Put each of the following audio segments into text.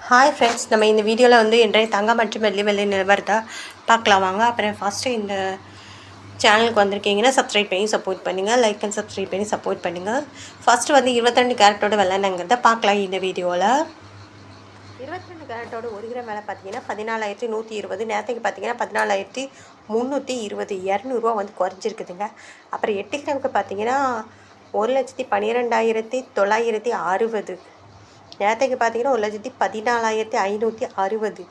Hi friends, நம்ம இந்த வீடியோவில் வந்து இன்றைய தங்கம் மற்றும் வெள்ளி நிலவரத்தை பார்க்கலாம் வாங்க. அப்புறம் ஃபஸ்ட்டு இந்த சேனலுக்கு வந்திருக்கீங்கன்னா சப்ஸ்கிரைப் பண்ணி சப்போர்ட் பண்ணுங்கள், லைக் அண்ட் சப்ஸ்கிரைப் பண்ணி சப்போர்ட் பண்ணுங்கள். ஃபஸ்ட்டு வந்து 22 கேரட்டோட வெள்ளைங்கிறத பார்க்கலாம் இந்த வீடியோவில். 22 கேரட்டோட 1 கிராம் விலை பார்த்தீங்கன்னா 14,120, நேரத்துக்கு பார்த்தீங்கன்னா 14,320, இரநூறுவா வந்து குறைஞ்சிருக்குதுங்க. அப்புறம் 8 கிராமுக்கு பார்த்தீங்கன்னா 1,12,960, நேரத்துக்கு பார்த்தீங்கன்னா 1,14,560,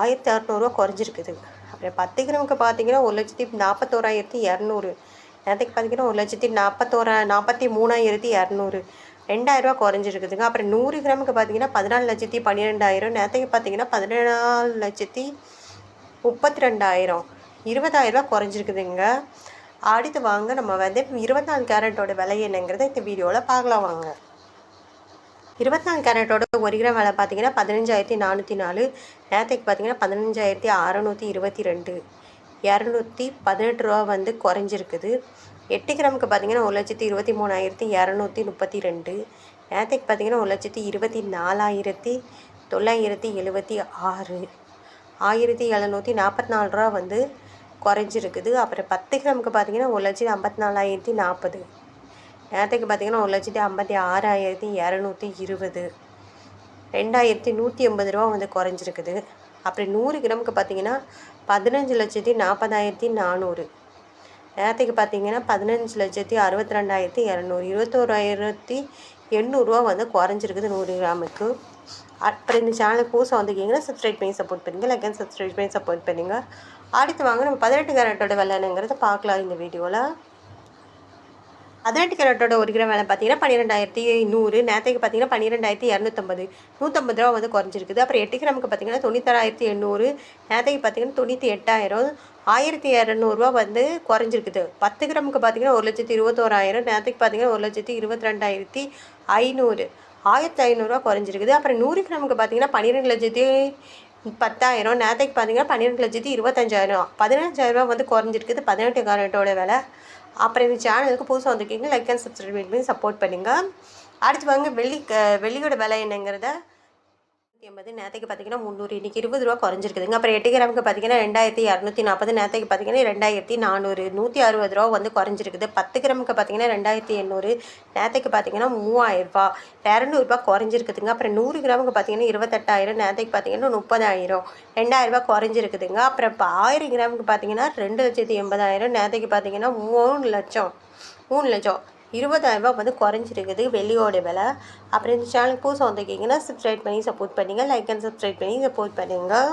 1,600 குறைஞ்சிருக்குது. அப்புறம் 10 கிராமுக்கு பார்த்தீங்கன்னா 1,41,200, நேரத்துக்கு பார்த்தீங்கன்னா 1,43,200, 2,000 குறைஞ்சிருக்குதுங்க. அப்புறம் 100 கிராமுக்கு பார்த்தீங்கன்னா 14,12,000, நேரத்துக்கு பார்த்தீங்கன்னா 14,32,000, 20,000 குறைஞ்சிருக்குதுங்க. அடுத்து வாங்க நம்ம வந்து 24 கேரட்டோட விலை என்னங்கிறத இந்த வீடியோவில் பார்க்கலாம் வாங்க. 24 கேரட்டோட 1 கிராம் விலை பார்த்தீங்கன்னா 15,404, நேரத்துக்கு பார்த்தீங்கன்னா 15,622, 218 ரூபா வந்து குறைஞ்சிருக்குது. 8 கிராமுக்கு பார்த்தீங்கன்னா 1,23,232, நேரத்துக்கு பார்த்தீங்கன்னா 1,24,976, 1,744 ரூபா வந்து குறைஞ்சிருக்குது. அப்புறம் 10 கிராமுக்கு பார்த்தீங்கன்னா 1,54,040, நேரத்துக்கு பார்த்தீங்கன்னா 1,56,220, 2,180 ரூபா வந்து குறைஞ்சிருக்குது. அப்புறம் 100 கிராமுக்கு பார்த்தீங்கன்னா 15,40,400, நேரத்துக்கு பார்த்தீங்கன்னா 15,62,200, 21,800 வந்து குறைஞ்சிருக்குது 100 கிராமுக்கு. அப்புறம் இந்த சேனலுக்கு புதுசாக வந்துருக்கீங்கன்னா சப்ஸ்கிரைப் பண்ணி சப்போர்ட் பண்ணுங்கள், லைக் அண்ட் சப்ஸ்கிரைப் பண்ணி சப்போர்ட் பண்ணுங்கள். அடுத்து வாங்க நம்ம 18 கேரட்டோட வெள்ளைங்கிறத பார்க்கலாம் இந்த வீடியோவில். 18 கேரட்டோட 1 கிராம் விலை பார்த்தீங்கன்னா 12,100, நேரத்துக்கு பார்த்தீங்கன்னா 12,250, 150 ரூபா வந்து குறைஞ்சிருக்குது. அப்புறம் 8 கிராமுக்கு பார்த்தீங்கன்னா 96,800, நேரத்துக்கு பார்த்தீங்கன்னா 98,000, 1,200 வந்து குறைஞ்சிருக்குது. 10 கிராமுக்கு பார்த்தீங்கன்னா 1,21,000, நேரத்துக்கு பார்த்தீங்கன்னா 1,22,500, 1,500 குறைஞ்சிருக்குது. அப்புறம் 100 கிராமுக்கு பார்த்தீங்கன்னா 12,10,000, நேரத்துக்கு பார்த்தீங்கன்னா 12,25,000, 15,000 வந்து குறைஞ்சிருக்குது 18 கேரட்டோட விலை. அப்புறம் இந்த சேனலுக்கு புதுசாக வந்திருக்கீங்க, லைக் அண்ட் சப்ஸ்கிரைப் பண்ணி சப்போர்ட் பண்ணுங்கள். அடுத்து வாங்க வெள்ளியோட விலை என்னங்கிறத 180, நேரத்துக்கு பார்த்தீங்கன்னா 300, இன்றைக்கி 20 ரூபா குறைஞ்சிருக்குதுங்க. அப்புறம் 8 கிராமுக்கு பார்த்தீங்கன்னா 2,240, நேரத்துக்கு பார்த்தீங்கன்னா 2,400, 160 ரூபா வந்து குறைஞ்சிருக்குது. 10 கிராமுக்கு பார்த்தீங்கன்னா 2,800, நேரத்துக்கு பார்த்தீங்கன்னா 3,000 ரூபா, 200 குறைஞ்சிருக்குதுங்க. அப்புறம் 100 கிராமுக்கு பார்த்தீங்கன்னா 28,000, நேரத்துக்கு பார்த்தீங்கன்னா 30,000, 2,000 குறைஞ்சிருக்குதுங்க. அப்புறம் இப்போ 1000 கிராமுக்கு பார்த்தீங்கன்னா 2,80,000, நேரத்துக்கு பார்த்தீங்கன்னா 3 லட்சம், 20,000 வந்து குறைஞ்சிருக்குது வெள்ளியோட விலை. அப்புறம் இந்த சேனலுக்கு புதுசாக வந்திருக்கீங்கன்னா சப்ஸ்கிரைப் பண்ணி சப்போர்ட் பண்ணுங்கள், லைக் அண்ட் சப்ஸ்கிரைப் பண்ணி சப்போர்ட் பண்ணுங்கள்.